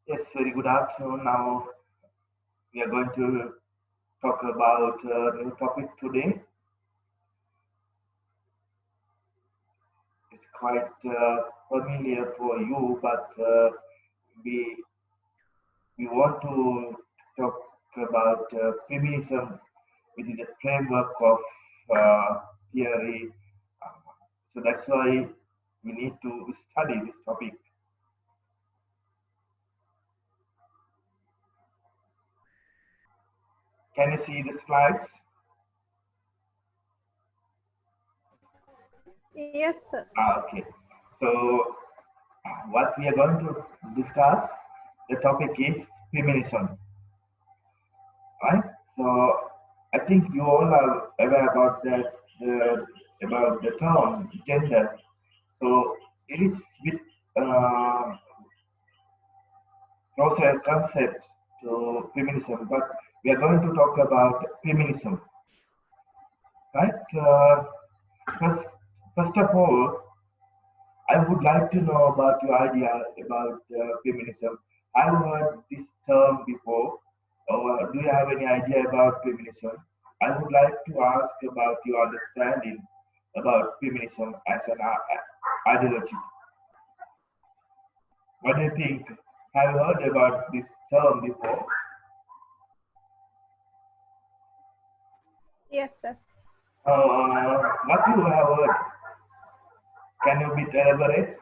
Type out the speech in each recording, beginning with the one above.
Yes, very good afternoon. Now we are going to talk about a new topic today. It's quite familiar for you, but we we want to talk about feminism within the framework of theory. So that's why we need to study this topic. Can you see the slides? Yes, sir. Okay. So what we are going to discuss, the topic is feminism, right? So I think you all are aware about that, about the term gender. So it is with closer concept to feminism, but we are going to talk about feminism, right? First, first of all, I would like to know about your idea about feminism. I've heard this term before. Or do you have any idea about feminism? I would like to ask about your understanding about feminism as an ideology. What do you think? Have you heard about this term before? Yes, sir. What you have heard? Can you bit elaborate?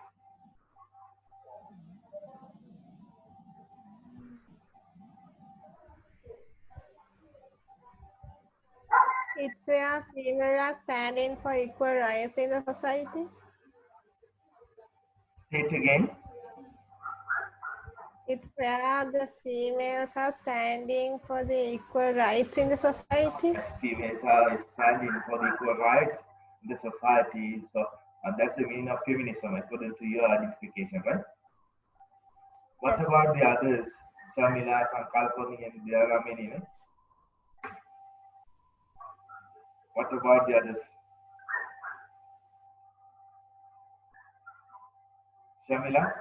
It's where females are standing for equal rights in the society. Say it again. It's where the females are standing for the equal rights in the society. As females are standing for the equal rights in the society. So that's the meaning of feminism according to your identification, right? What Yes. about the others? Shamila, Sankalpani, and there are many. No? What about the others? Shamila,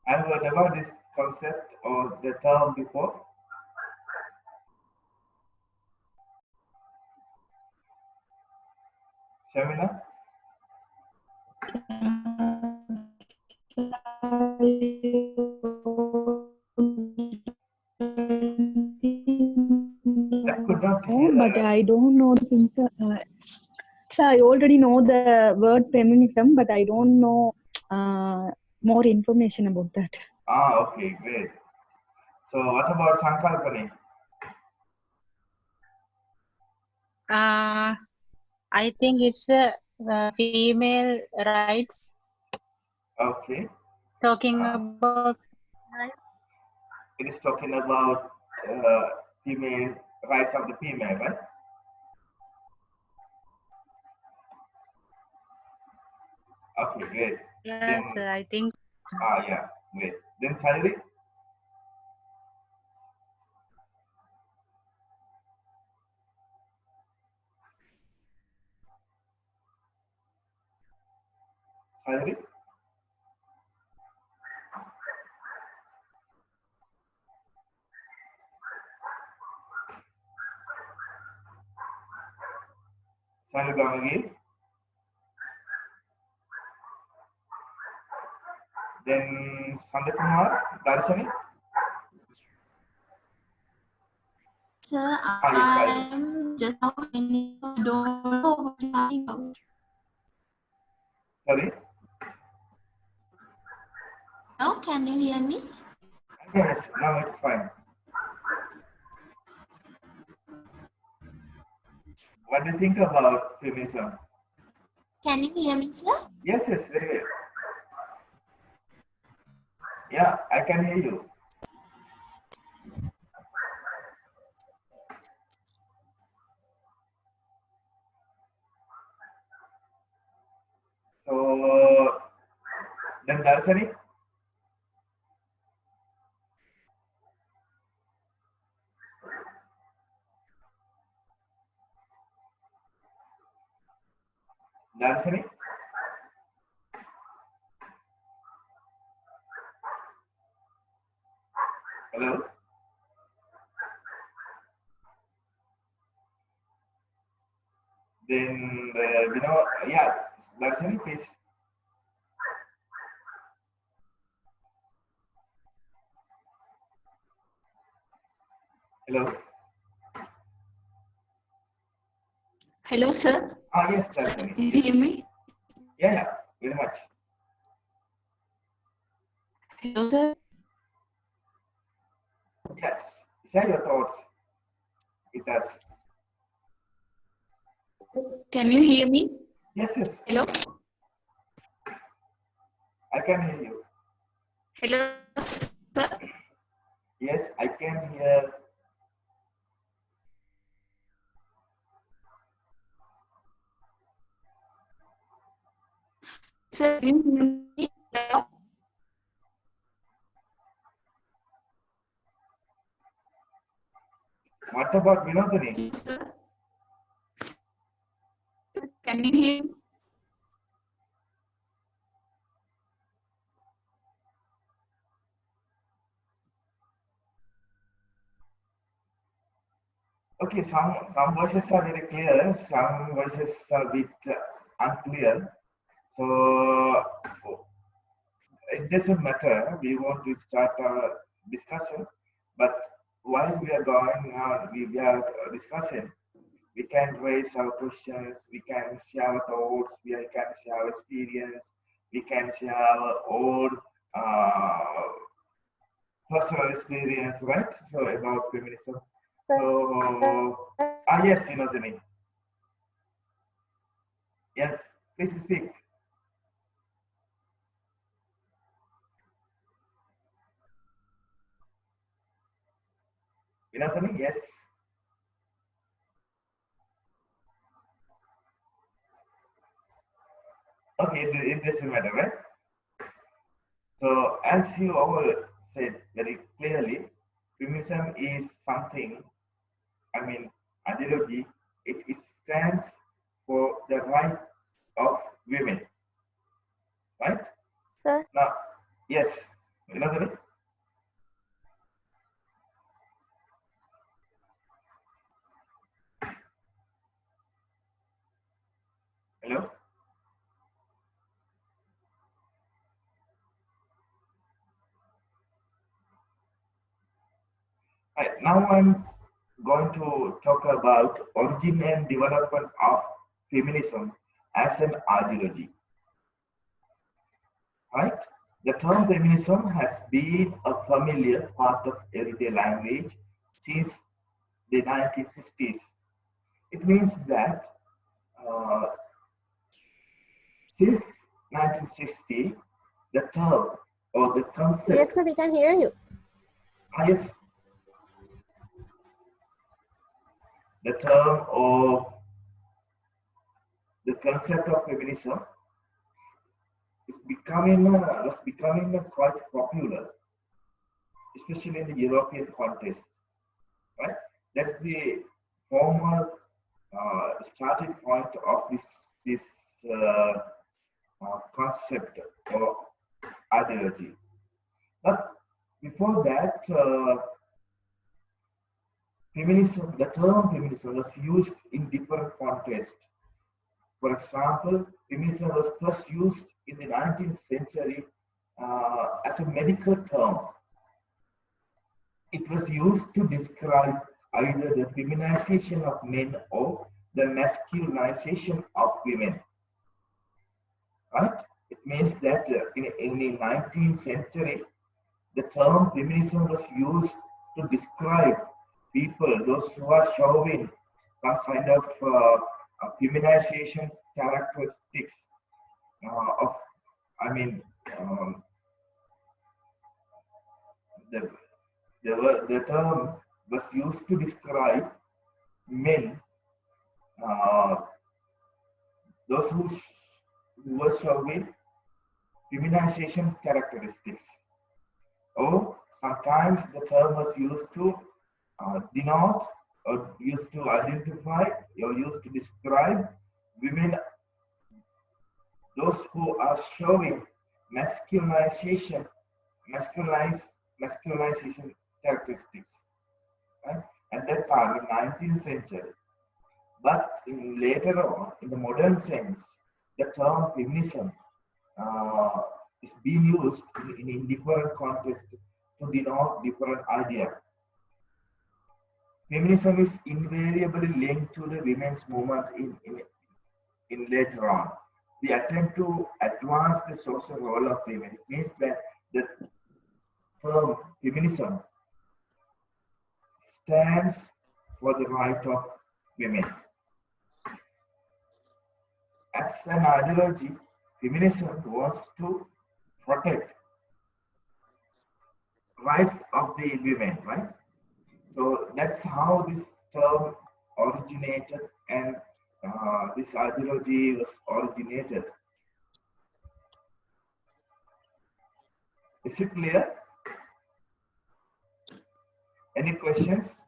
have you heard about this concept or the term before? Shamila? That could not hear. But I don't know the things. So I already know the word feminism, but I don't know more information about that. Okay, great. So what about Sankalpani? I think it's a female rights. Okay. Talking about It is talking about female rights of the female, right? Okay, great. yes, Then, I think yeah, great. Then Sayuri? Sayuri? Sayuri Gamagi? Then Sandakumar? Darshani? Sir, Yes, Sayuri. I'm just now finding, I don't know what you're talking about. Sorry? Now, can you hear me? Yes, now it's fine. What do you think about feminism? Can you hear me, sir? Yes, yes, very well. Yeah, I can hear you. So, then Darshani? Darshani? Hello? Then, yeah, Darshani, please. Hello? Hello, sir. Yes, Darshani. Can you hear me? Yeah, very much. Hello, sir. Yes, share your thoughts with us. Can you hear me? Yes, yes, Hello. I can hear you. Hello, sir. Yes, I can hear. Sir, can you hear me? Hello. What about Vinodini? Hello, sir. Sir, can you hear me? Okay, some voices are very clear, some voices are a bit unclear. So it doesn't matter. We want to start a discussion, but while we are going on, we are discussing. We can raise our questions. We can share our thoughts. We can share our experience. We can share our own personal experience, right? So about feminism. So yes, Vinodini. Yes, please speak. Vinodini, yes. Okay, it doesn't matter, right? So as you all said very clearly, feminism is something, I mean, ideology, it stands for the rights of women, right? Sir. Now, yes, Vinodini? Hello? Right, now I'm going to talk about origin and development of feminism as an ideology. Right? The term feminism has been a familiar part of everyday language since the 1960s. It means that since 1960, the term or the concept. Yes, sir, we can hear you. Yes, the term or the concept of feminism is was becoming quite popular, especially in the European context, right? That's the formal starting point of this concept or ideology. But before that, feminism, the term feminism was used in different contexts. For example, feminism was first used in the 19th century as a medical term. It was used to describe either the feminization of men or the masculinization of women. Right? It means that in the 19th century, the term feminism was used to describe people, those who are showing some kind of feminization characteristics of, I mean, the term was used to describe men, those who were showing feminization characteristics. Or sometimes the term was used to denote or used to identify or used to describe women, those who are showing masculinization characteristics, right? At that time in 19th century. But later on, in the modern sense, the term feminism is being used in different contexts to denote different ideas. Feminism is invariably linked to the women's movement in later on. The attempt to advance the social role of women. It means that the term feminism stands for the right of women. As an ideology, feminism wants to protect rights of the women, right? So that's how this term originated, and this ideology was originated. Is it clear? Any questions?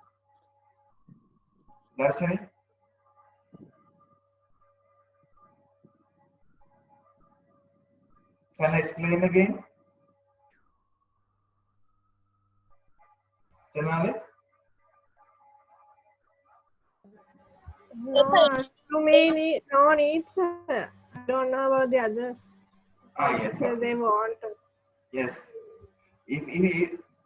Darshani? Shall I explain again? Sonali? No, to me, no need, sir. I don't know about the others. Yes. Whether they want to. Yes. If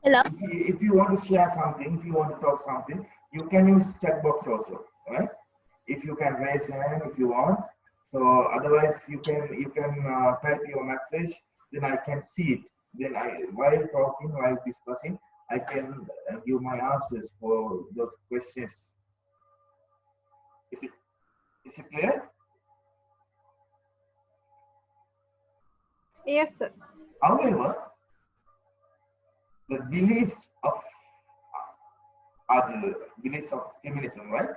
Hello. if you want to share something, if you want to talk something, you can use chat box also, right? If you can raise hand if you want. So otherwise you can type your message, then I can see it. Then while talking, while discussing, I can give my answers for those questions. Is it clear? Yes, sir. However, the beliefs of feminism, right?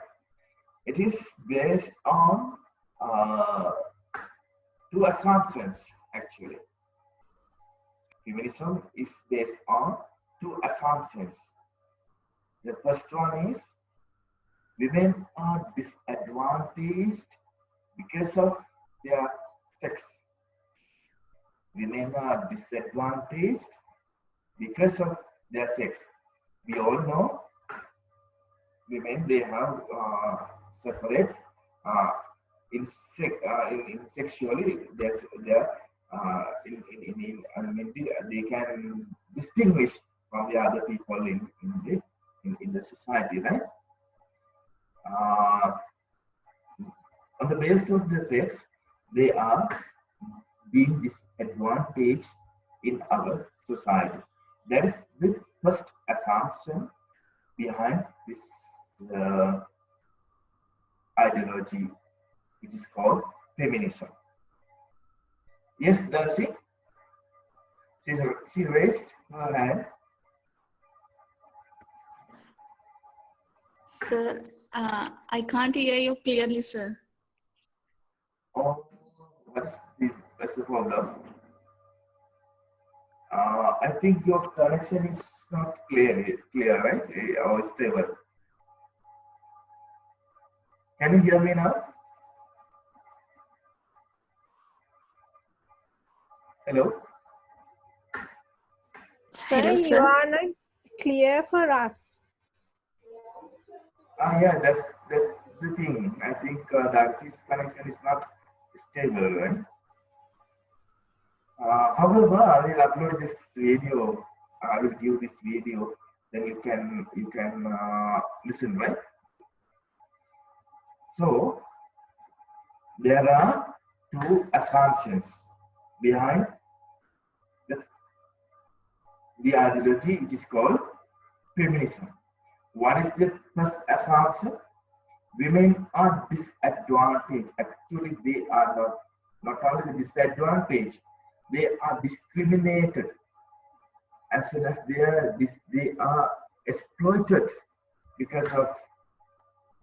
It is based on two assumptions actually. Feminism is based on two assumptions. The first one is women are disadvantaged because of their sex. Women are disadvantaged because of their sex. We all know women, they have separate in sexually they can distinguish from the other people in the society, right? On the basis of the sex, they are being disadvantaged in our society. That is the first assumption behind this ideology, which is called feminism. Yes, Darcy? She raised her hand. Sir, I can't hear you clearly, sir. Oh, what's the problem? I think your connection is not clear, right? Or stable. Can you hear me now? Hello? Sir, Hello, you sir. are not clear for us. Yeah, that's the thing. I think Darcy's connection is not stable, right? However, I will upload this video. I will give this video. Then you can listen, right? So there are two assumptions behind the ideology, which is called feminism. What is the first assumption? Women are disadvantaged. Actually, they are not only disadvantaged, they are discriminated, as well as they are exploited because of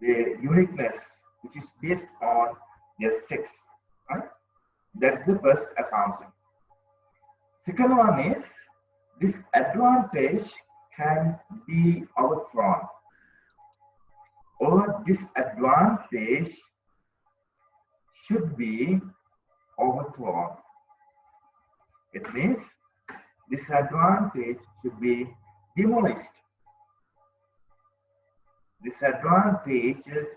their uniqueness, which is based on their sex. Right? That's the first assumption. Second one is this advantage can be overthrown, or disadvantage should be overthrown. It means disadvantage should be demolished, these advantages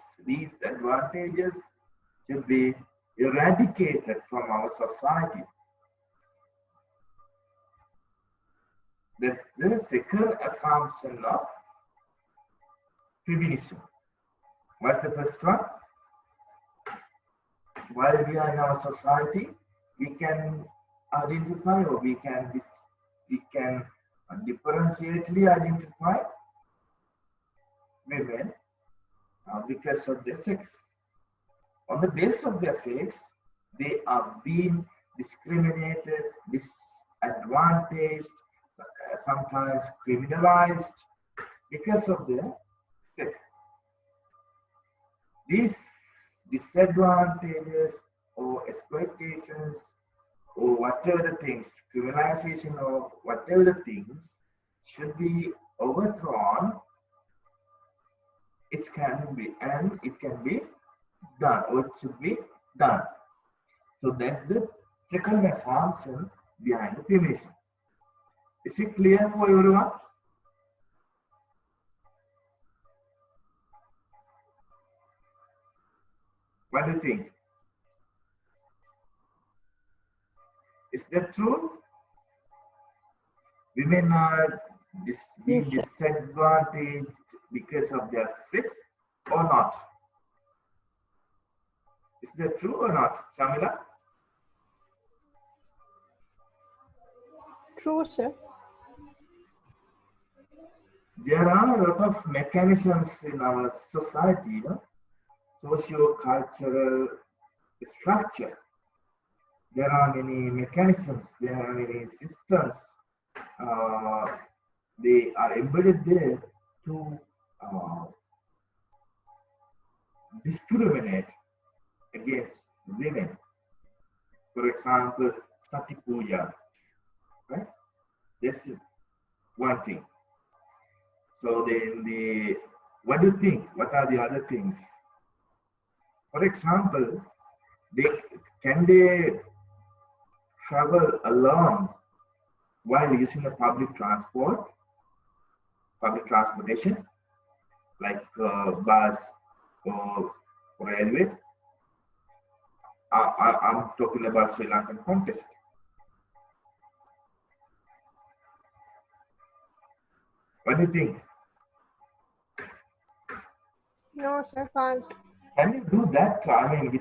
should be eradicated from our society. The second assumption of feminism. What's the first one? While we are in our society, we can identify, or we can differentiately identify women because of their sex. On the basis of their sex, they are being discriminated, disadvantaged, sometimes criminalized because of their sex. These disadvantages or exploitations or whatever the things, criminalization of whatever the things should be overthrown. It can be, and it can be done, or it should be done. So that's the second assumption behind the feminism. Is it clear for everyone? What do you think? Is that true? Women are being disadvantaged because of their sex or not? Is that true or not, Shamila? True, sir. There are a lot of mechanisms in our society, socio-cultural structure. There are many mechanisms, there are many systems. They are embedded there to discriminate against women. For example, Sati Puja, right? That's one thing. So then what do you think? What are the other things? For example, can they travel alone while using a public transportation, like bus or railway? I'm talking about Sri Lankan context. What do you think? No, sir, can't. Can you do that? I mean,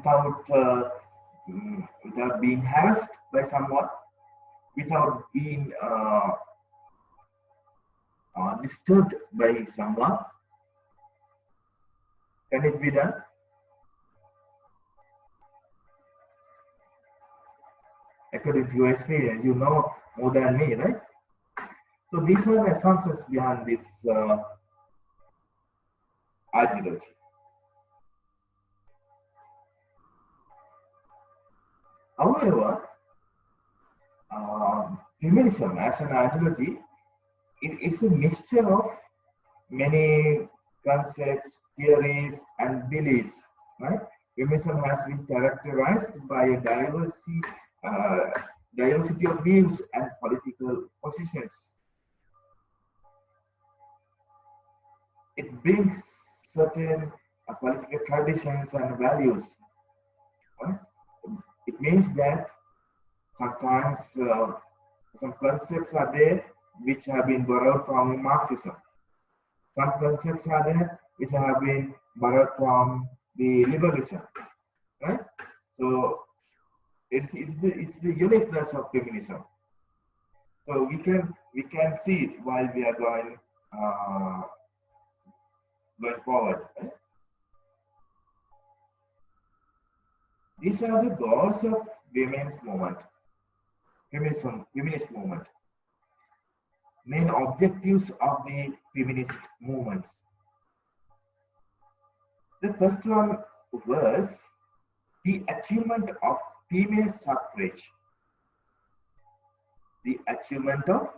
without being harassed by someone, without being disturbed by someone? Can it be done? According to your experience, you know more than me, right? So these are the assumptions behind this ideology. However, feminism as an ideology, it is a mixture of many concepts, theories, and beliefs, right? Feminism has been characterized by a diversity of views and political positions. It brings certain political traditions and values, right? It means that sometimes some concepts are there which have been borrowed from Marxism. Some concepts are there which have been borrowed from the liberalism, right? So it's the uniqueness of feminism. So we can see it while we are going forward. Right? These are the goals of women's movement, feminist movement. Main objectives of the feminist movements. The first one was the achievement of female suffrage. The achievement of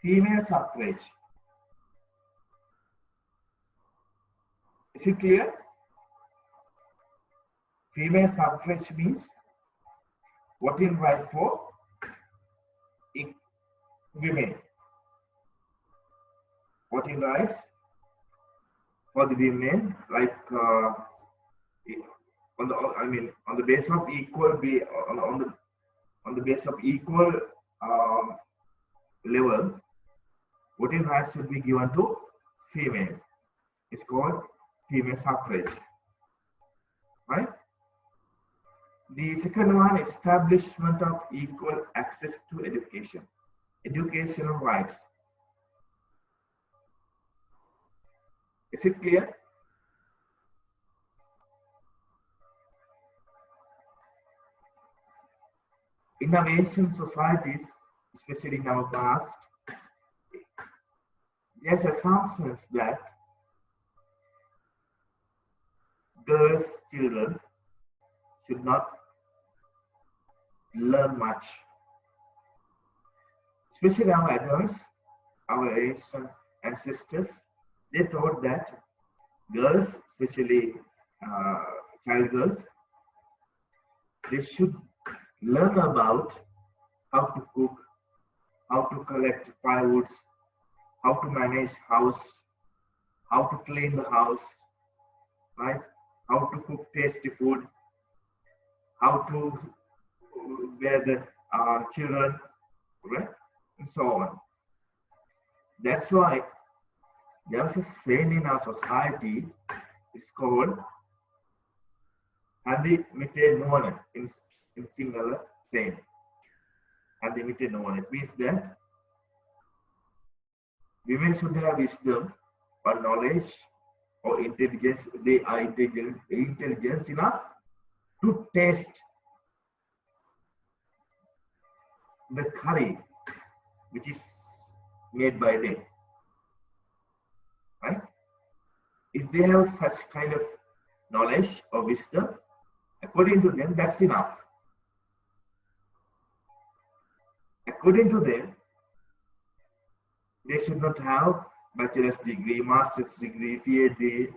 female suffrage. Is it clear? Female suffrage means voting right for women. Voting rights for the women, like on the base of equal on the base of equal level, voting rights should be given to female. It's called female suffrage, right? The second one, establishment of equal access to education, educational rights. Is it clear? In our Asian societies, especially in our past, there's assumptions that girls, children should not learn much. Especially our adults, our Asian ancestors, they thought that girls, especially child girls, they should learn about how to cook, how to collect firewoods, how to manage house, how to clean the house, right? How to cook tasty food, how to bear the children, right? And so on. That's why there's a saying in our society, it's called Handi Mite Nuwana in Sinhala saying. Handi Mite Nuwana. It means that women should have wisdom or knowledge or intelligence. They are intelligent enough to taste the curry which is made by them, right? If they have such kind of knowledge or wisdom, according to them, that's enough. According to them, they should not have bachelor's degree, master's degree, PhD,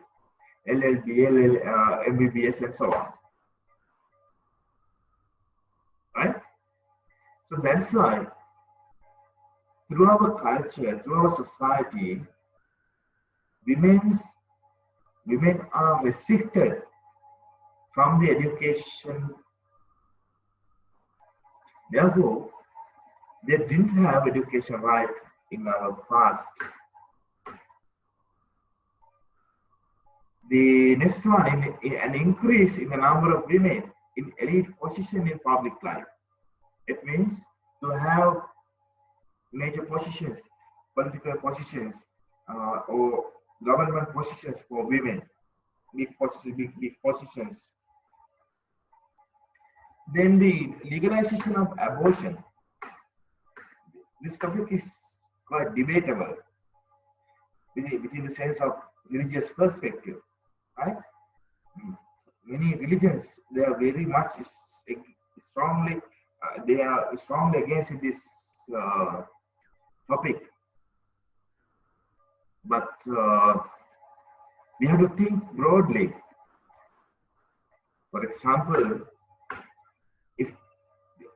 LLB, MBBS, and so on. Right? So that's why, through our culture, through our society, women are restricted from the education. Therefore, they didn't have education right in our past. The next one, an increase in the number of women in elite position in public life. It means to have major positions, political positions, or government positions for women, big positions. Then the legalization of abortion. This topic is quite debatable within the sense of religious perspective, right? Many religions, they are very much strongly, they are strongly against this topic. But we have to think broadly. For example, if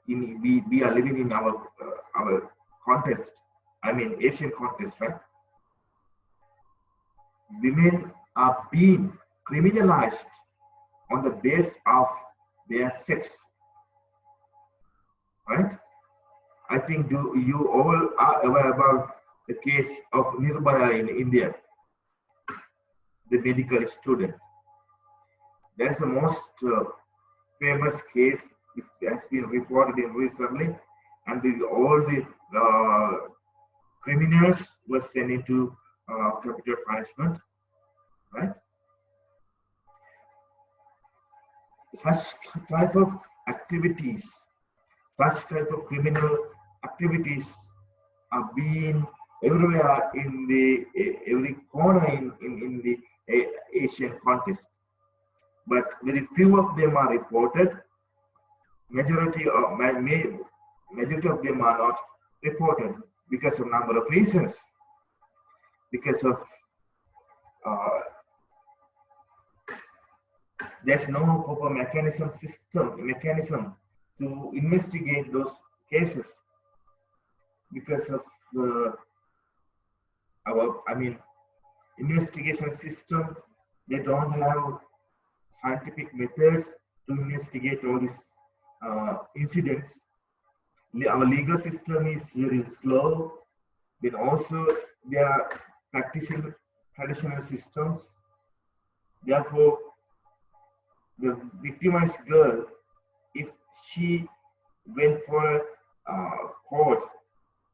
we are living in our context, I mean Asian context, right? Women are being criminalized on the basis of their sex, right? I think you all are aware about the case of Nirbhaya in India, the medical student. That's the most famous case which has been reported in recently, and all the criminals were sent into capital punishment, right? Such type of activities, such type of criminal activities are being everywhere in the every corner in the Asian context, but very few of them are reported. Majority of them are not reported because of number of reasons. Because of there's no proper mechanism to investigate those cases. Because of investigation system. They don't have scientific methods to investigate all these incidents. Our legal system is very slow. Then also they are practicing traditional systems. Therefore, the victimized girl, if she went for court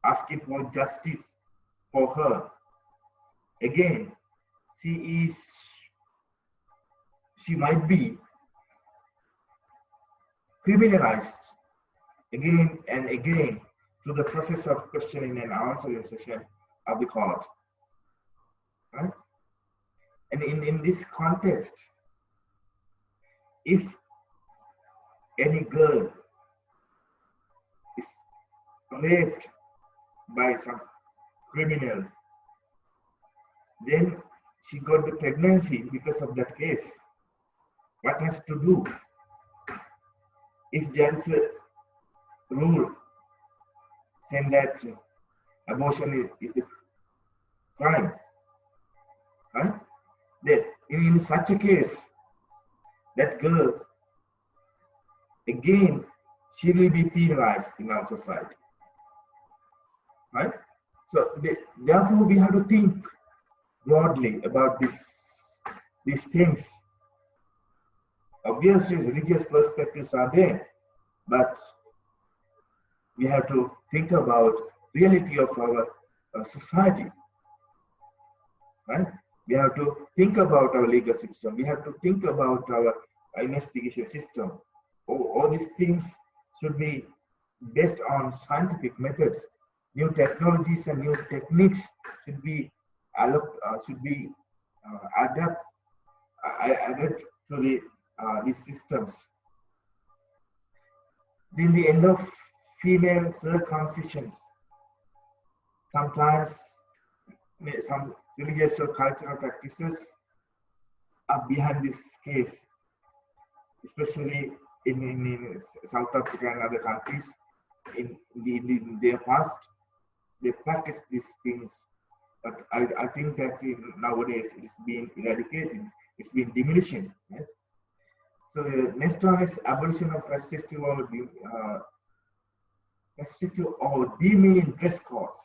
asking for justice for her, again, she might be criminalized again and again through the process of questioning and answering session of the court. Right? And in this context, if any girl is raped by some criminal, then she got the pregnancy because of that case. What has to do? If there is a rule saying that abortion is a crime, right? Then in such a case, that girl, again, she will be penalized in our society, right? So therefore, we have to think broadly about these things. Obviously, religious perspectives are there, but we have to think about reality of our society, right? We have to think about our legal system. We have to think about our investigation system. All these things should be based on scientific methods. New technologies and new techniques should be added to these systems. Then the end of female circumcisions. Sometimes some religious or cultural practices are behind this case, especially in South Africa and other countries. In their past, they practiced these things, but I think that nowadays it's being eradicated, it's been diminishing. Right? So the next one is abolition of restrictive or demeaning dress codes.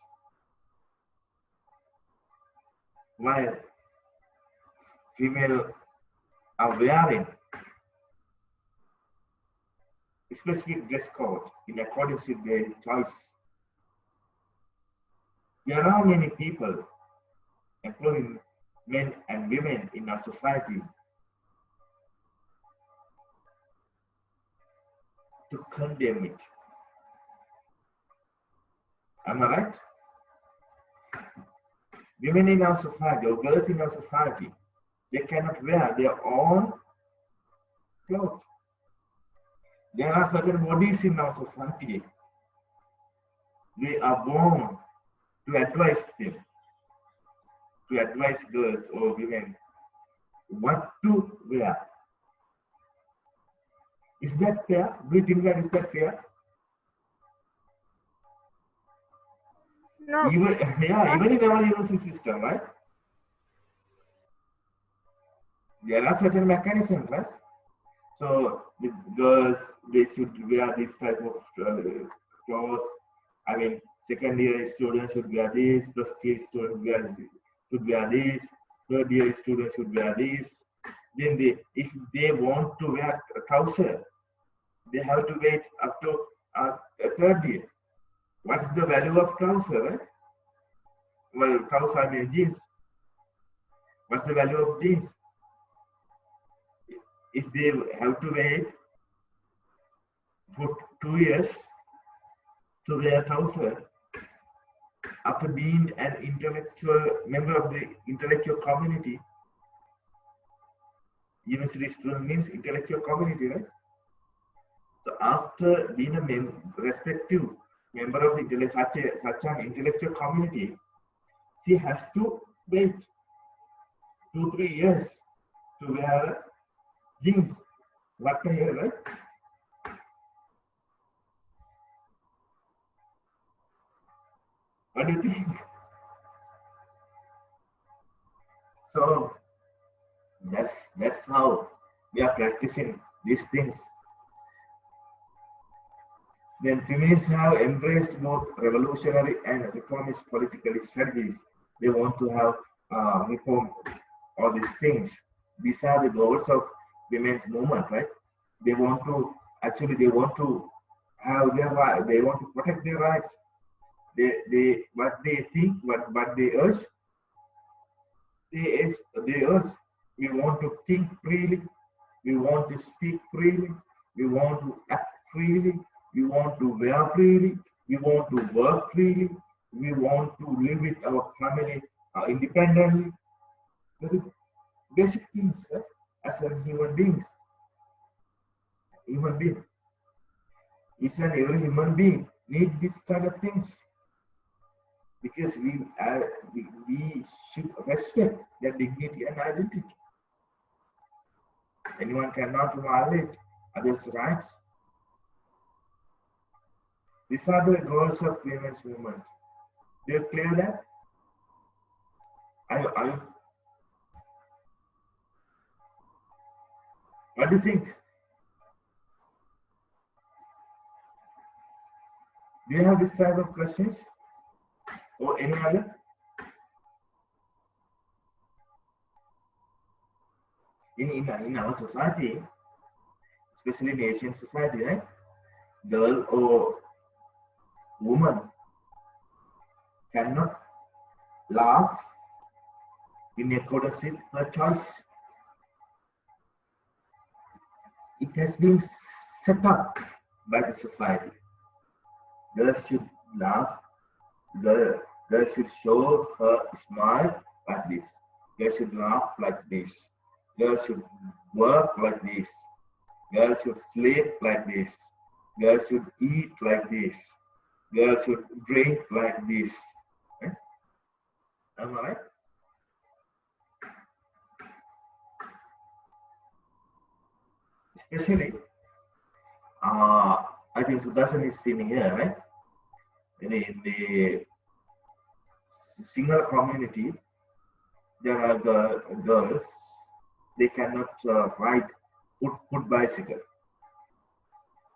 While female are wearing a specific dress code in accordance with their choice, there are many people, including men and women in our society, to condemn it. Am I right? Women in our society or girls in our society, they cannot wear their own clothes. There are certain bodies in our society. They are born to advise them, to advise girls or women what to wear. Is that fair? Do you think that is that fair? No. Even in our university system, right? There are certain mechanisms, right? So the girls, they should wear this type of clothes. I mean, second year students should wear this, first year students should wear this, third year students should wear this. Then if they want to wear a trouser, they have to wait up to third year. What's the value of trouser, right? Well, trouser, I mean jeans. What's the value of jeans? If they have to wait for 2 years to wear trouser, after being an intellectual member of the intellectual community, university student means intellectual community, right? So after being a respective member of the such an intellectual community, she has to wait 2-3 years to wear jeans. What the hell, right? What do you think? So that's how we are practicing these things. Then feminists have embraced both revolutionary and reformist political strategies. They want to have reform all these things. These are the goals of women's movement, right? They want to they want to have their right. They want to protect their rights. They what they think, what they urge. They urge. We want to think freely. We want to speak freely. We want to act freely. We want to wear freely. We want to work freely. We want to live with our family independently. Very basic things, right? As a human beings. Human being. Each and every human being need this kind of things because we should respect their dignity and identity. Anyone cannot violate others' rights. These are the goals of women's movement. Do you clear that? What do you think? Do you have this type of questions or any other? In our society, especially in Asian society, right? Girl or woman cannot laugh in accordance with her choice. It has been set up by the society. Girls should laugh. Girls should show her smile like this. Girls should laugh like this. Girls should work like this. Girls should sleep like this. Girls should eat like this. Girls should drink like this. Right? Am I right? Especially, I think Sudarshan is sitting here, right? In the single community, there are the girls, they cannot ride foot bicycle.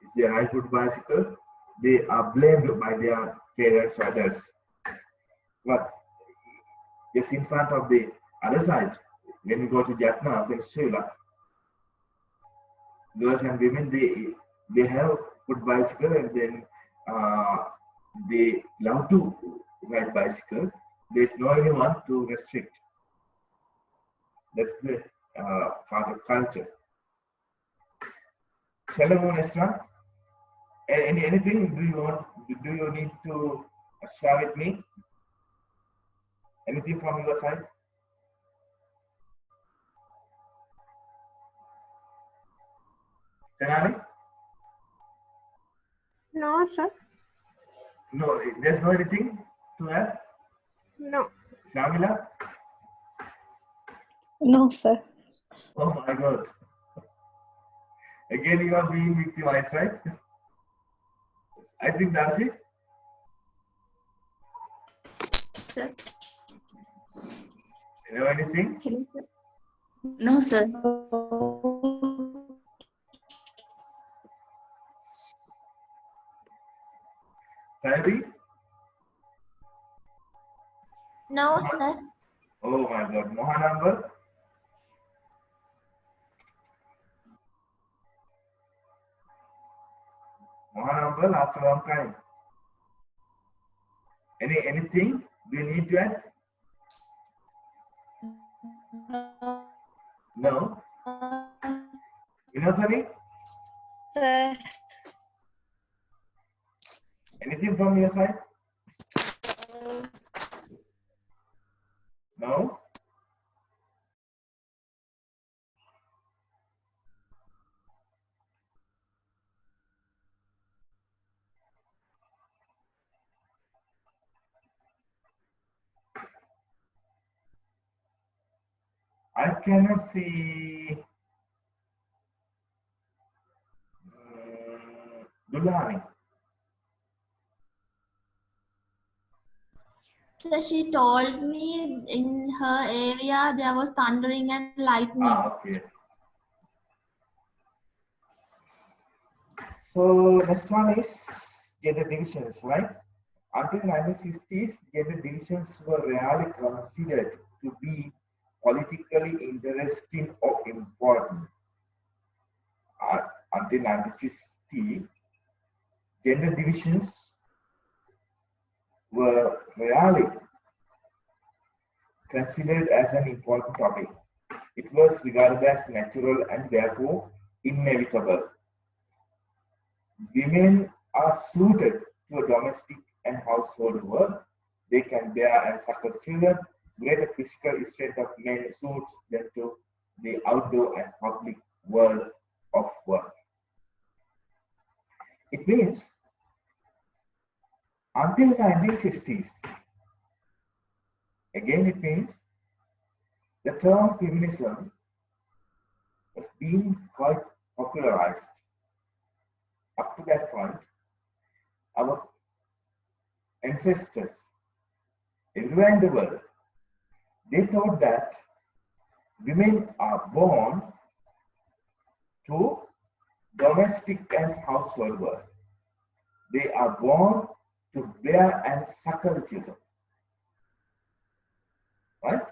If they ride foot bicycle, they are blamed by their parents or others. But just in front of the other side, when you go to Jaffna, Venezuela, girls and women, they have foot bicycle and then they love to ride bicycle. There's no anyone to restrict. That's the part of culture. Shall I move next one? Anything do you need to share with me? Anything from your side? Senali? No, sir. No, there's no anything to add? No. Shamila? No, sir. Oh my God. Again, you are being victimized, right? I think that's it. Sir. You know anything? No, sir. Sandy? No, sir. Oh my God. Mohanambar? Mohanambar, after a long time. Anything? Do you need to add? No? Vinodhani? Sir. Anything from your side? No? I cannot see Dulani. So she told me in her area there was thundering and lightning. Okay. So next one is gender divisions, right? Until 1960s, gender divisions were rarely considered to be politically interesting or important. Until 1960, gender divisions were rarely considered as an important topic. It was regarded as natural and therefore inevitable. Women are suited to a domestic and household work. They can bear and suckle children. Greater physical strength of men suits them to the outdoor and public world of work. It means until 1960s, again it means the term feminism has been quite popularized. Up to that point, our ancestors everywhere in the world, they thought that women are born to domestic and household work. They are born to bear and suckle children. Right?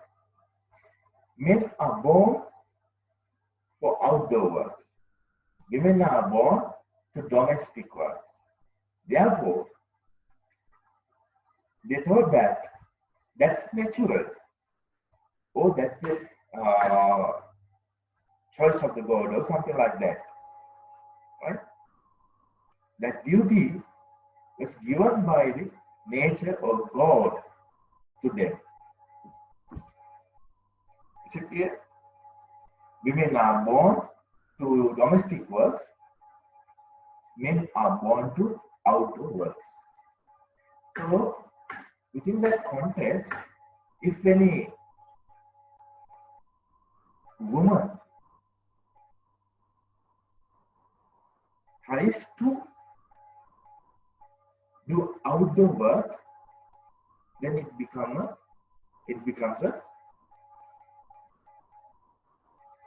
Men are born for outdoor works. Women are born to domestic works. Therefore, they thought that that's natural. Or that's the choice of the God or something like that. Right? That duty was given by the nature or God to them. Is it clear? Women are born to domestic works. Men are born to outdoor works. So, within that context, if any woman tries to do outdoor work, then it becomes a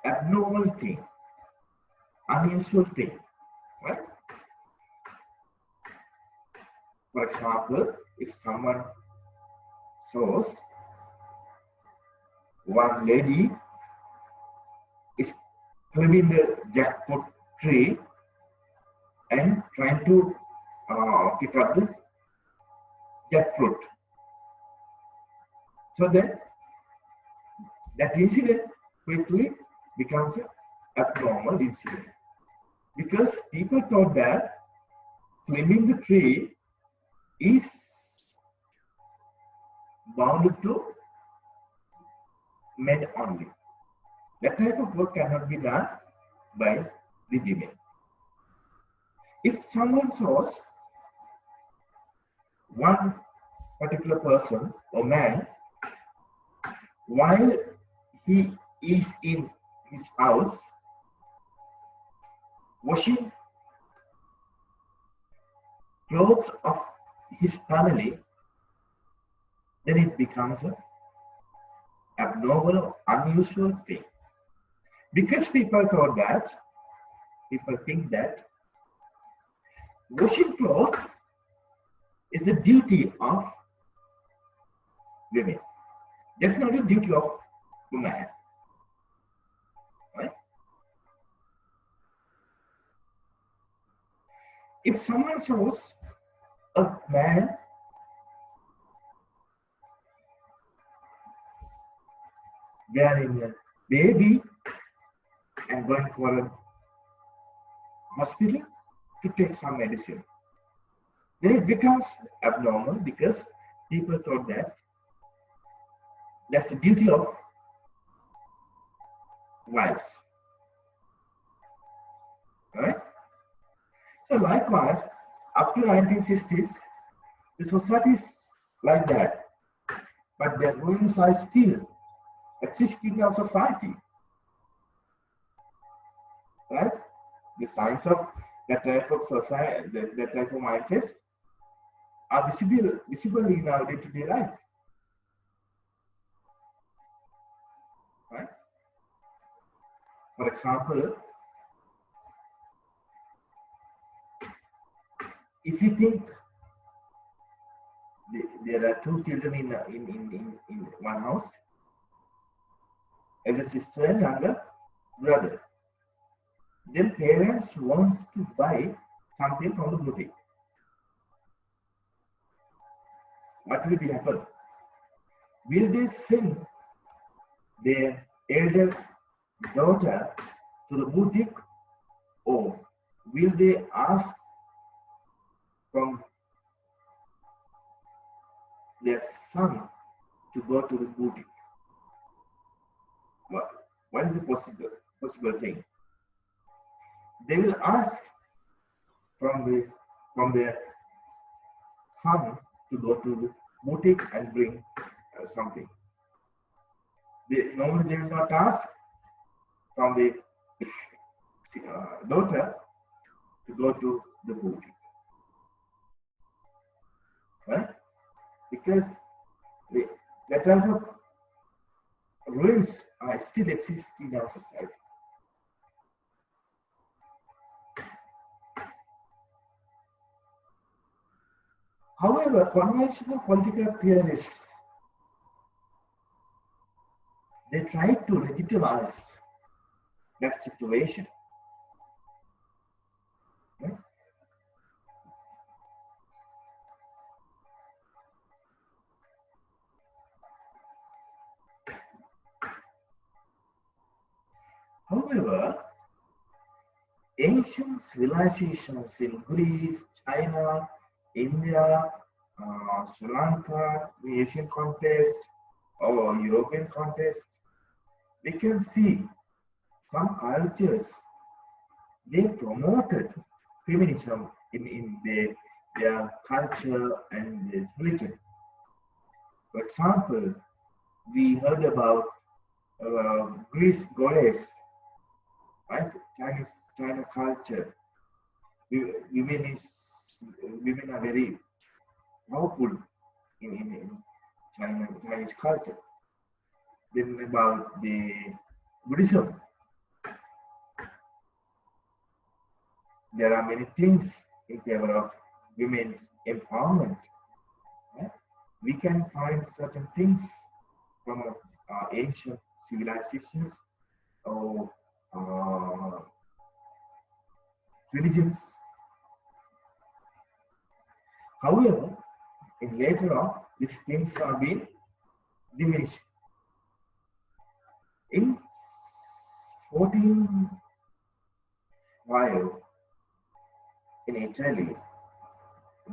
abnormal thing, unusual thing, right? For example, if someone shows one lady is climbing the jackfruit tree and trying to pick up the jackfruit. So then that incident quickly becomes an abnormal incident because people thought that climbing the tree is bounded to men only. That type of work cannot be done by the women. If someone shows one particular person or man while he is in his house washing clothes of his family, then it becomes an abnormal or unusual thing. Because people think that washing clothes is the duty of women. That's not the duty of a man. Right? If someone shows a man bearing a baby and going for a hospital to take some medicine, then it becomes abnormal because people thought that that's the duty of wives. Right? So likewise, up to 1960s, the society is like that, but the ruins are still existing in our society. Right? The signs of that type of society, that type of mindsets are visible in our day-to-day life. For example, if you think there are two children in one house, elder sister and younger brother, then parents want to buy something from the boutique. What will be happen? Will they send their elder daughter to the boutique, or will they ask from their son to go to the boutique? What is the possible thing? They will ask from their son to go to the boutique and bring something. Normally they will not ask from the daughter to go to the boutique, right? Because that type of rules still exist in our society. However, conventional political theorists, they try to legitimize that situation. Right? However, ancient civilizations in Greece, China, India, Sri Lanka, the Asian context or European context, we can see some cultures, they promoted feminism in their culture and their religion. For example, we heard about Greece goddess, right? China culture. Women are very powerful in Chinese culture. Then about the Buddhism, there are many things in favor of women's empowerment. Right? We can find certain things from ancient civilizations or religions. However, in later on, these things are being diminished. In 1405, in Italy,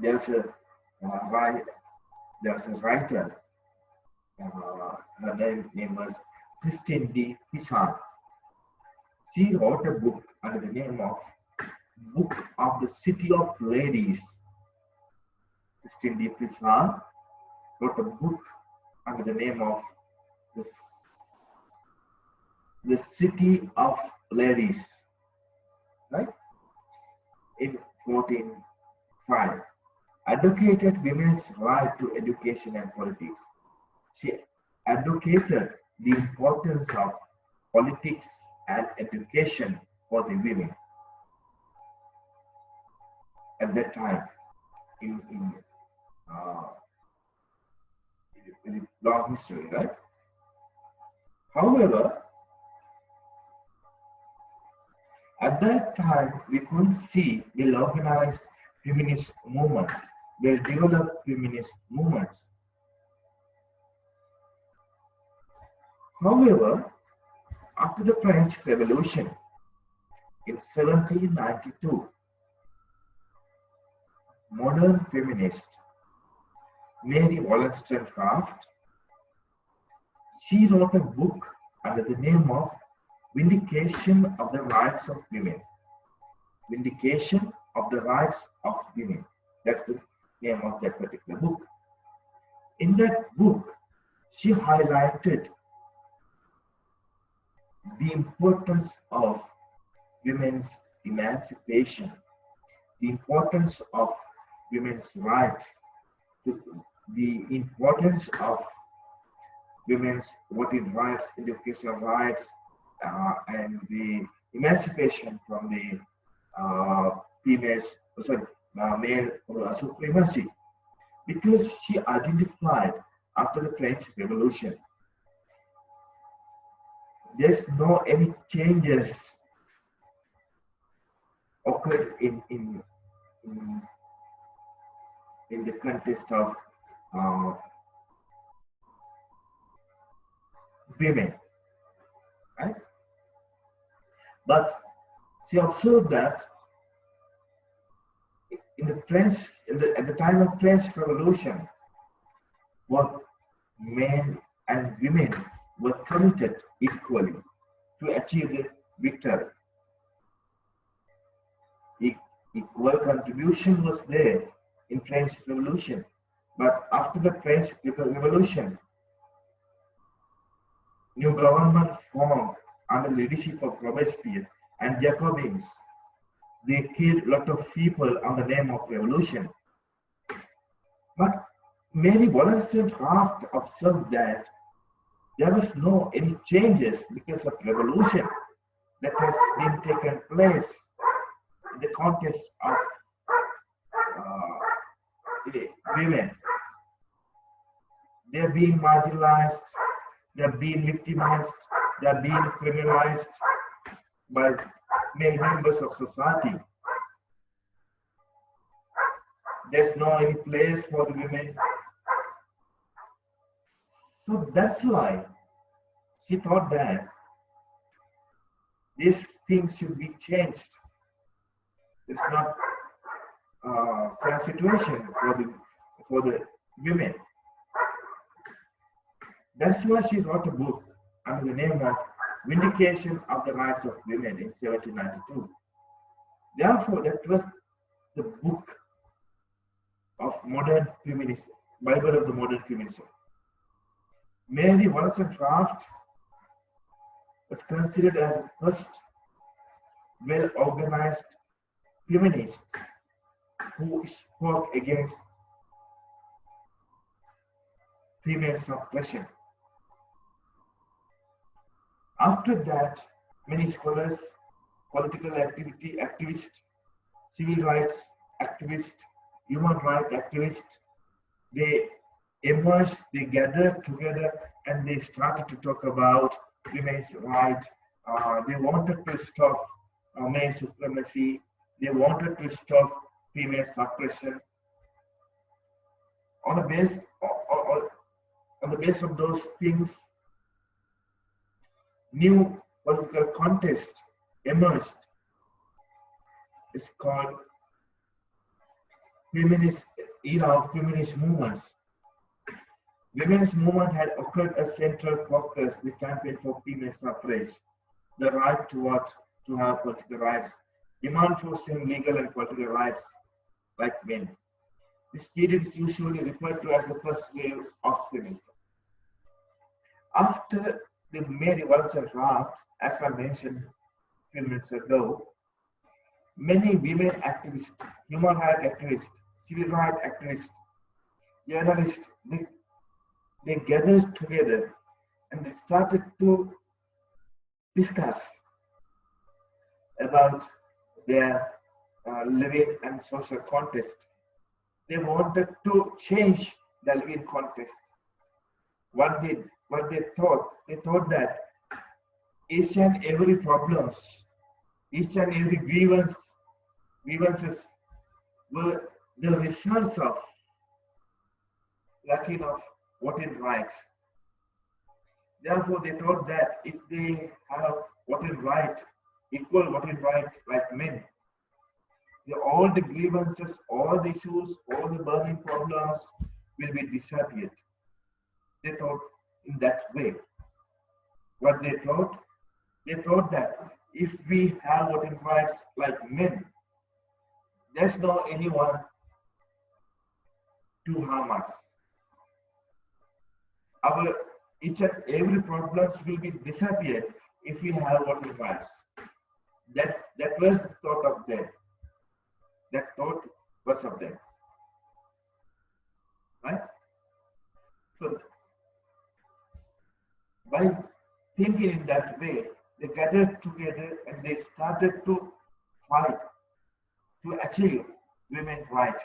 there's a writer. Her name was Christine de Pizan. She wrote a book under the name of Book of the City of Ladies. Christine de Pizan wrote a book under the name of the City of Ladies, right? In 1405, advocated women's right to education and politics. She advocated the importance of politics and education for the women at that time in long history, right? However, at that time, we couldn't see well-organized feminist movement, well-developed feminist movements. However, after the French Revolution in 1792, modern feminist Mary Wollstonecraft, she wrote a book under the name of Vindication of the Rights of Women. Vindication of the Rights of Women. That's the name of that particular book. In that book, she highlighted the importance of women's emancipation, the importance of women's rights, the importance of women's voting rights, educational rights, and the emancipation from the females, sorry, male supremacy, because she identified after the French Revolution. There's no any changes occurred in the context of women, right? But she observed that in the French, at the time of French Revolution, both men and women were committed equally to achieve the victory. Equal contribution was there in French Revolution, but after the French Revolution, new government formed under the leadership of Robespierre and Jacobins. They killed a lot of people on the name of revolution. But Mary Wollstonecraft observed that there was no any changes because of revolution that has been taken place in the context of women. They're being marginalized, they're being victimized, they're being criminalized by many members of society. There's no any place for the women. So that's why she thought that these things should be changed. It's not a fair situation for the women. That's why she wrote a book under the name of Vindication of the Rights of Women in 1792. Therefore, that was the book of modern feminism, Bible of the modern feminism. Mary Wollstonecraft was considered as the first well-organized feminist who spoke against female suppression. After that, many scholars, political activists, civil rights activists, human rights activists, they emerged, they gathered together, and they started to talk about women's rights. They wanted to stop male supremacy. They wanted to stop female suppression. On the base of those things, new political contest emerged. It's called feminist era of feminist movements. Women's movement had occurred as central focus the campaign for female suffrage, the right to vote, to have political rights, demand for same legal and political rights like men. This period is usually referred to as the first wave of feminism. After the Mary Wollstonecraft, as I mentioned a few minutes ago, many women activists, human rights activists, civil rights activists, journalists, they gathered together and they started to discuss about their living and social context. They wanted to change the living context. What they thought that each and every problems, each and every grievances were the results of lacking of what is right. Therefore, they thought that if they have what is right, equal what is right like men, all the grievances, all the issues, all the burning problems will be disappeared. They thought in that way. What they thought? They thought that if we have voting rights like men, there's no anyone to harm us. Our each and every problems will be disappeared if we have voting rights. That was the thought of them. That thought was of them. Right? So by thinking in that way, they gathered together and they started to fight to achieve women's right.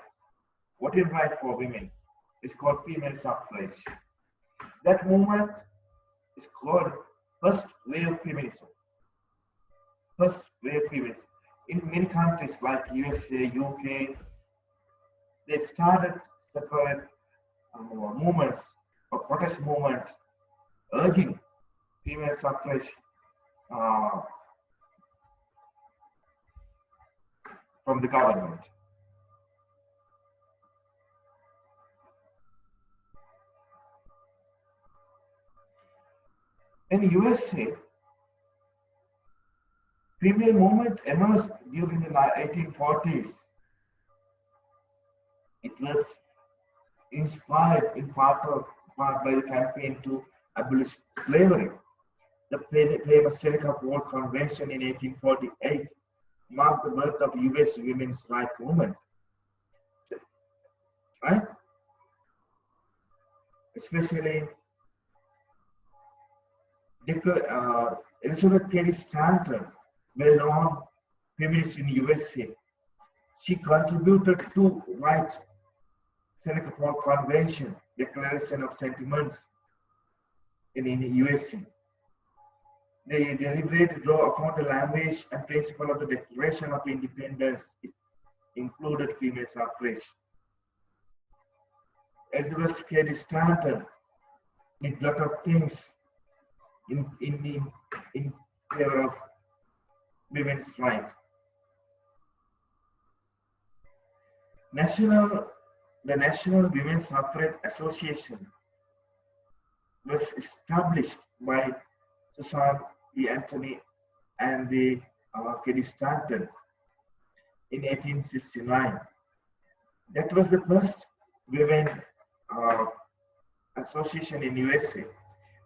What is right for women? It's called female suffrage. That movement is called first wave feminism. First wave feminism. In many countries like USA, UK, they started separate movements or protest movements urging female suffrage from the government. In USA, female movement emerged during the 1840s. It was inspired in part by the campaign to abolish slavery. The famous Seneca Falls Convention in 1848 marked the birth of US women's rights movement. Right? Especially Elizabeth Cady Stanton, well-known feminist in USA. She contributed to write Seneca Falls Convention, Declaration of Sentiments in USA. They deliberately draw upon the language and principle of the Declaration of Independence. It included female suffrage. Elizabeth Cady Stanton did a lot of things in favor of women's rights. The National Women's Suffrage Association was established by Susan B. Anthony and the Cady Stanton in 1869. That was the first women association in USA.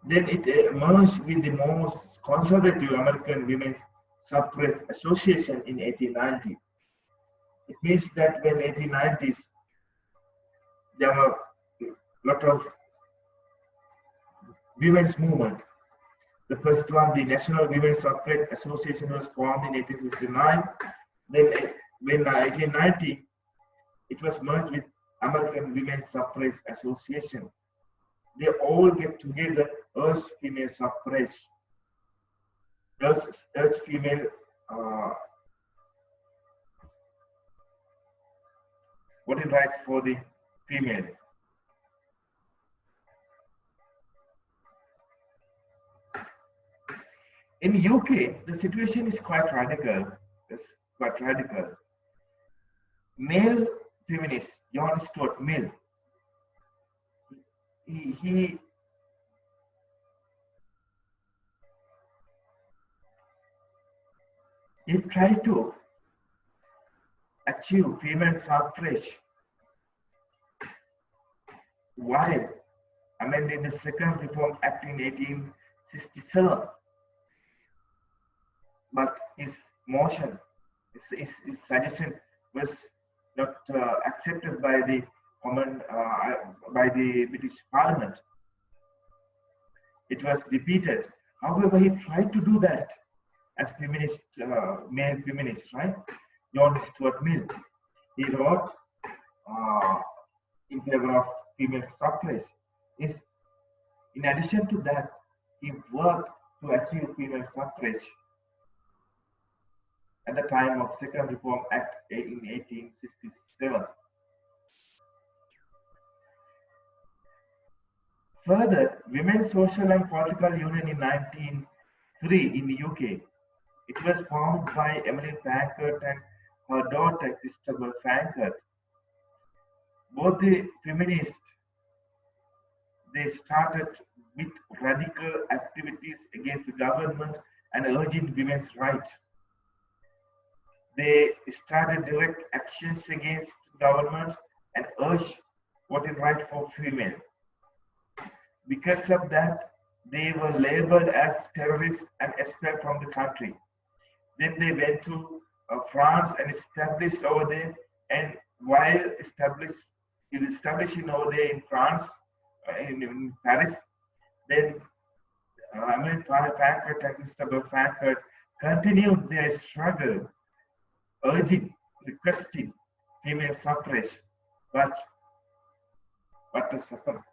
Then it merged with the most conservative American Women's Suffrage Association in 1890. It means that when 1890s, there were a lot of women's movement. The first one, the National Women's Suffrage Association, was formed in 1869. Then when 1890, it was merged with American Women's Suffrage Association. They all get together, urge female suffrage, urge female voting rights for the female. In UK, the situation is quite radical. It's quite radical. Male feminist John Stuart Mill, he tried to achieve female suffrage while amending the Second Reform Act in 1867. But his motion, his suggestion was not accepted by the British Parliament. It was defeated. However, he tried to do that as feminist, male feminist, right? John Stuart Mill. He wrote in favor of female suffrage. In addition to that, he worked to achieve female suffrage at the time of Second Reform Act in 1867. Further, Women's Social and Political Union in 1903 in the UK. It was formed by Emmeline Pankhurst and her daughter Christabel Pankhurst. Both the feminists, they started with radical activities against the government and urging women's rights. They started direct actions against government and urged voting right for female. Because of that, they were labeled as terrorists and expelled from the country. Then they went to France and established over there. And while establishing over there in France, in Paris, then Frankfurt and Christopher Frankfurt continued their struggle, urging, requesting female suffrage, but what to suffer.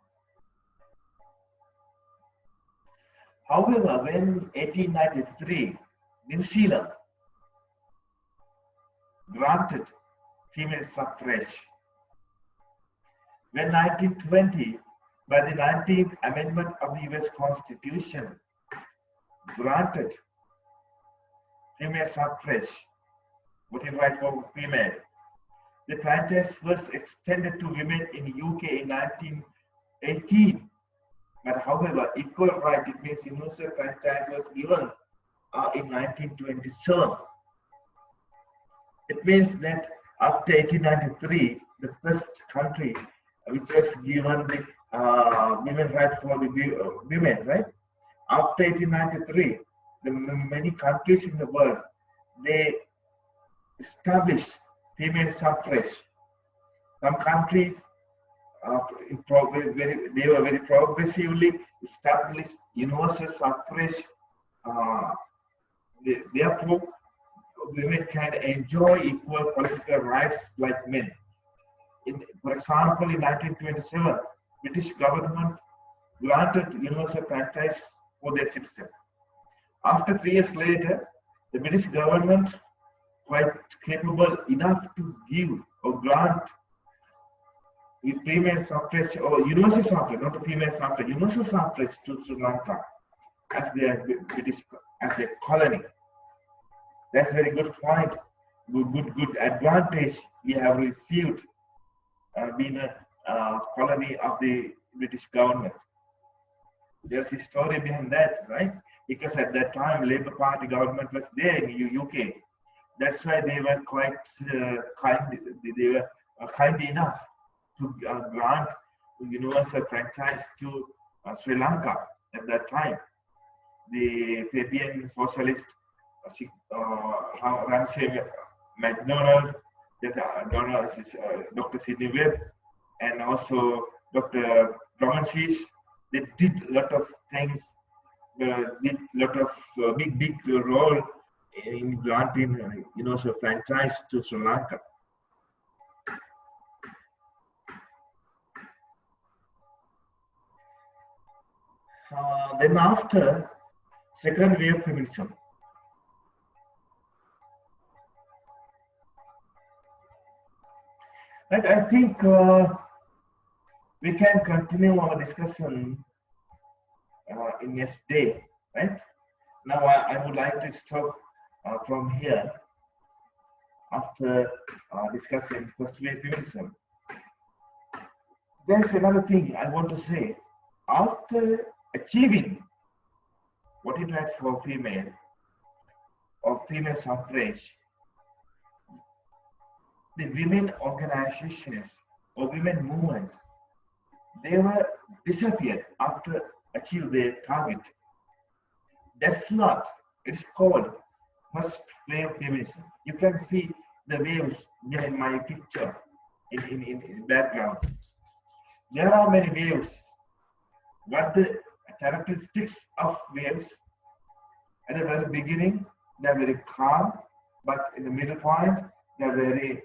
However, when 1893, New Zealand granted female suffrage, when 1920, by the 19th Amendment of the US Constitution, granted female suffrage, voting right for female, the franchise was extended to women in the UK in 1918. But however, equal right, it means universal franchise, was given in 1927. It means that after 1893, the first country which was given the women right for the women, right? After 1893, the many countries in the world, they established female suffrage. Some countries they were very progressively established universal suffrage. Therefore, women can enjoy equal political rights like men. For example, in 1927, British government granted universal franchise for their citizens. After 3 years later, the British government quite capable enough to give or grant the female suffrage or universal suffrage, not a female suffrage, universal suffrage to Sri Lanka as their British, as their colony. That's very good point. Good advantage we have received being a colony of the British government. There's a story behind that, right? Because at that time, Labour Party government was there in the UK. That's why they were quite kind. They were kind enough to grant universal franchise to Sri Lanka at that time. The Fabian socialist Ramsay MacDonald, Dr. Sidney Webb, and also Dr. Drummond-Sheash, they did a lot of things, did a lot of big role in granting universal franchise to Sri Lanka. Then after second wave feminism, right, I think we can continue our discussion in next day, right? Now I would like to stop from here after discussing first wave feminism. There's another thing I want to say. After achieving what it rights for female or female suffrage, the women organizations or women movement, they were disappeared after achieve their target. That's not, it's called first wave feminism. You can see the waves here in my picture in background. There are many waves. What the characteristics of waves? At the very beginning, they're very calm, but in the middle point, they're very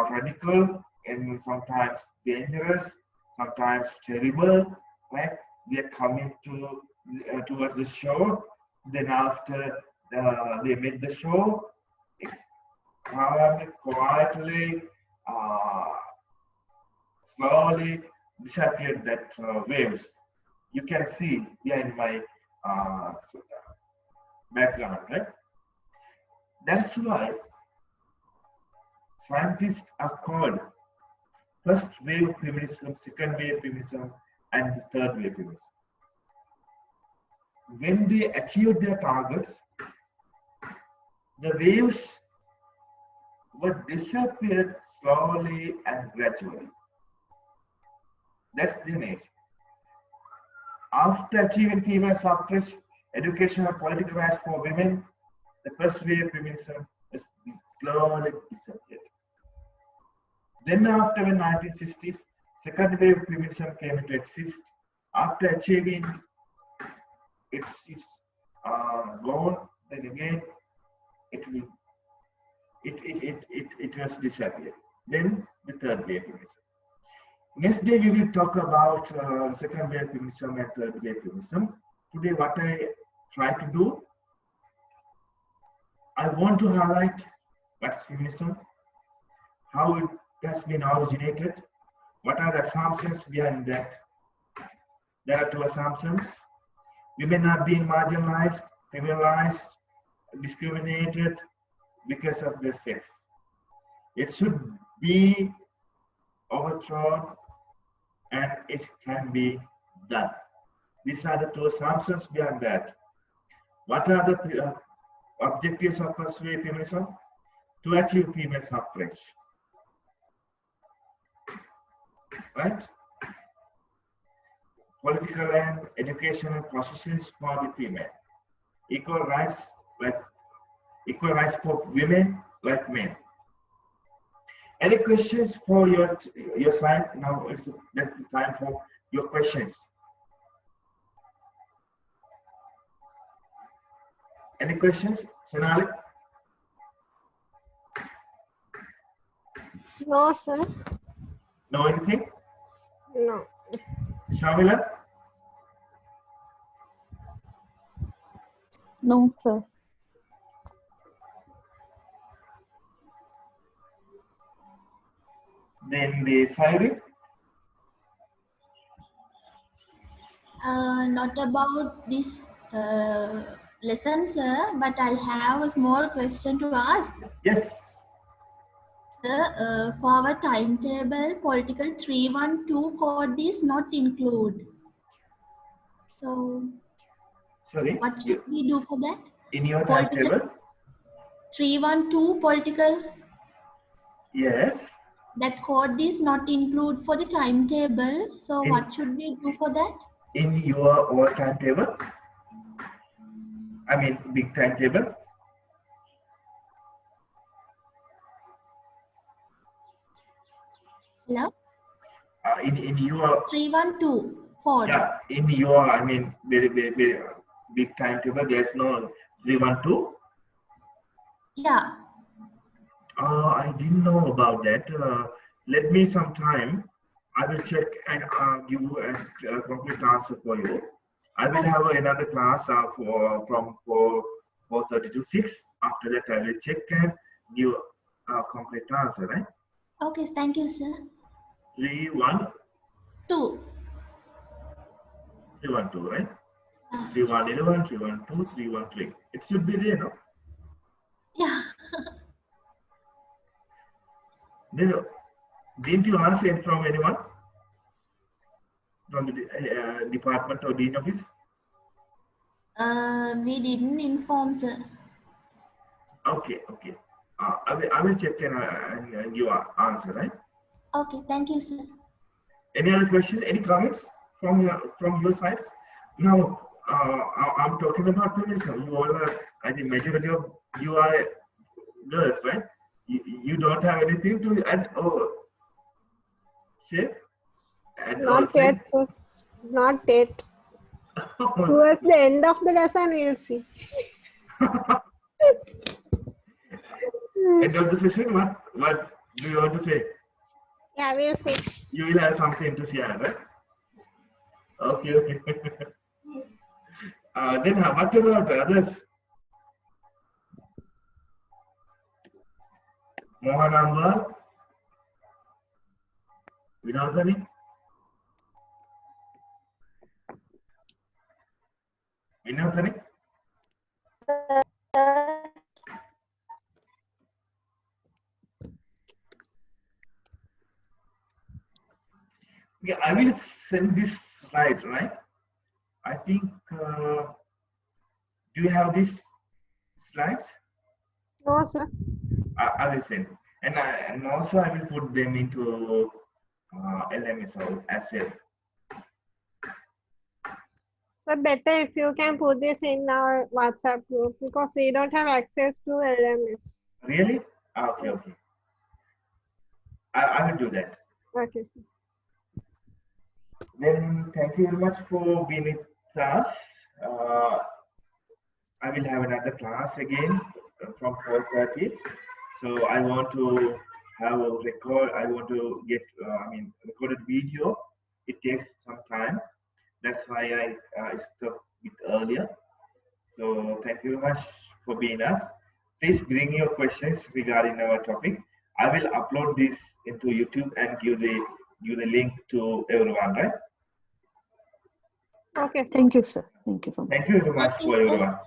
radical and sometimes dangerous, sometimes terrible, right? They're coming towards the shore. Then after they made the shore, it calmly, quietly, slowly disappeared that waves. You can see here in my background, right? That's why scientists are called first wave feminism, second wave feminism, and third wave feminism. When they achieved their targets, the waves were disappeared slowly and gradually. That's the nature. After achieving female suffrage, education and political rights for women, the first wave feminism is slowly disappeared. Then after the 1960s, second wave feminism came into exist. After achieving it's gone, then again it will it has disappeared. Then the third wave feminism. Next day we will talk about second wave feminism and third wave feminism. Today what I try to do, I want to highlight what's feminism, how it has been originated, what are the assumptions behind that. There are two assumptions. Women are being marginalized, criminalized, discriminated because of their sex. It should be overthrown and it can be done. These are the two assumptions behind that. What are the objectives of first wave feminism? To achieve female suffrage. Right? Political and educational processes for the female. Equal rights for women like men. Any questions for your side? Now that's the time for your questions. Any questions, Sonali? No, sir. Know anything? No. Shamila? No, sir. Then the Sairi? Not about this lesson, sir, but I have a small question to ask. Yes. Sir, for our timetable, political 312 code is not included. So, Sorry. what should we do for that? In your Political- timetable? 312 political, Yes. that code is not included for the timetable. So, In- what should we do for that? In your old timetable? I mean, big timetable? Hello? In your 312 code. yeah, in your I mean very big timetable. There's no 312. Yeah. I didn't know about that. Let me some time. I will check and give you a complete answer for you. I will have another class from 4:30 to 6. After that, I will check and give a complete answer. Right? Okay, thank you, sir. 312, 2. right? Yes. 311, 312, 313. It should be there, no? Yeah. Then, didn't you ask it from anyone? From the department or dean office? We didn't inform, sir. Okay. I will check and give an answer, right? Okay, thank you, sir. Any other questions? Any comments from your sides? Now, I'm talking about feminism. You all are, I think, majority of you are girls, right? You don't have anything to add or share? Not yet, sir. Not yet. Towards the end of the lesson, we'll see. End of the session, what do you want to say? Yeah, we'll see. You will have something to share, right? Okay. Then what about others? Mohanamba, Vinodani? Vinodani? Yeah, I will send this slide, right? I think, do you have these slides? No, sir. I will send. And also I will put them into LMS as well. So better if you can put this in our WhatsApp group because we don't have access to LMS. Really? Okay. I will do that. Okay, sir. Then thank you very much for being with us. I will have another class again from 4:30. So I want to have a record. I want to get, recorded video. It takes some time. That's why I stopped it earlier. So thank you very much for being us. Please bring your questions regarding our topic. I will upload this into YouTube and give the link to everyone, right? Okay, sir. Thank you, sir. Thank you so much. Thank you very much Okay, for sir. everyone.